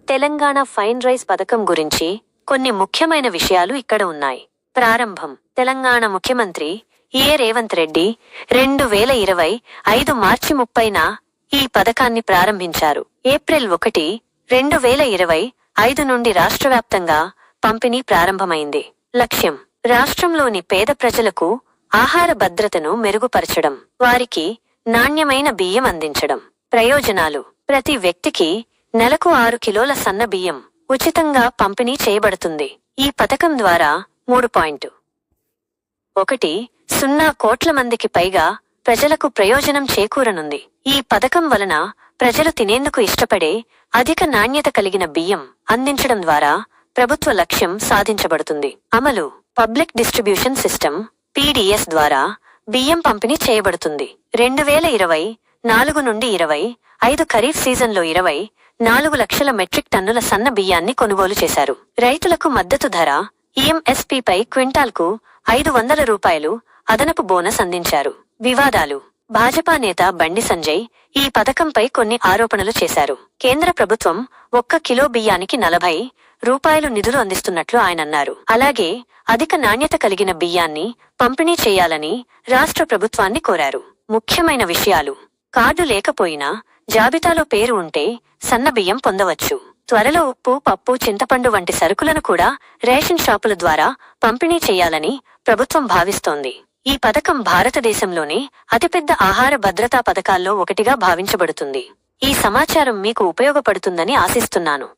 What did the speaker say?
Telangana fine rice పథకం గురించి కొన్ని ముఖ్యమైన విషయాలు ఇక్కడ ఉన్నాయి. ప్రారంభం. తెలంగాణ ముఖ్యమంత్రి ఏ. రేవంత్ రెడ్డి 2025 మార్చి 30న ఈ పథకాన్ని ప్రారంభించారు. ఏప్రిల్ 1, 2025 నుండి రాష్ట్రవ్యాప్తంగా పంపిణీ ప్రారంభమైంది. లక్ష్యం: రాష్ట్రంలోని పేద ప్రజలకు ఆహార భద్రతను మెరుగుపరచడం, వారికి నాణ్యమైన బియ్యం అందించడం. ప్రయోజనాలు: ప్రతి వ్యక్తికి నెలకు 6 కిలోల సన్న బియ్యం ఉచితంగా పంపిణీ చేయబడుతుంది. ఈ పథకం ద్వారా 3.10 కోట్ల మందికి పైగా ప్రజలకు ప్రయోజనం చేకూరనుంది. ఈ పథకం వలన ప్రజలు తినేందుకు ఇష్టపడే అధిక నాణ్యత కలిగిన బియ్యం అందించడం ద్వారా ప్రభుత్వ లక్ష్యం సాధించబడుతుంది. అమలు: పబ్లిక్ డిస్ట్రిబ్యూషన్ సిస్టమ్ (PDS) ద్వారా బియ్యం పంపిణీ చేయబడుతుంది. 2024 నుండి 25 ఖరీఫ్ సీజన్లో 24 లక్షల మెట్రిక్ టన్నుల సన్న బియ్యాన్ని కొనుగోలు చేశారు. రైతులకు మద్దతు ధర (MSP) పై క్వింటాల్కు 500 రూపాయలు అదనపు బోనస్ అందించారు. వివాదాలు: భాజపా నేత బండి సంజయ్ ఈ పథకంపై కొన్ని ఆరోపణలు చేశారు. కేంద్ర ప్రభుత్వం 1 కిలో బియ్యానికి 40 రూపాయలు నిధులు అందిస్తున్నట్లు ఆయనన్నారు. అలాగే అధిక నాణ్యత కలిగిన బియ్యాన్ని పంపిణీ చేయాలని రాష్ట్ర ప్రభుత్వాన్ని కోరారు. ముఖ్యమైన విషయాలు: కార్డు లేకపోయినా జాబితాలో పేరు ఉంటే సన్న బియ్యం పొందవచ్చు. త్వరలో ఉప్పు, పప్పు, చింతపండు వంటి సరుకులను కూడా రేషన్ షాపుల ద్వారా పంపిణీ చేయాలని ప్రభుత్వం భావిస్తోంది. ఈ పథకం భారతదేశంలోనే అతిపెద్ద ఆహార భద్రతా పథకాల్లో ఒకటిగా భావించబడుతుంది. ఈ సమాచారం మీకు ఉపయోగపడుతుందని ఆశిస్తున్నాను.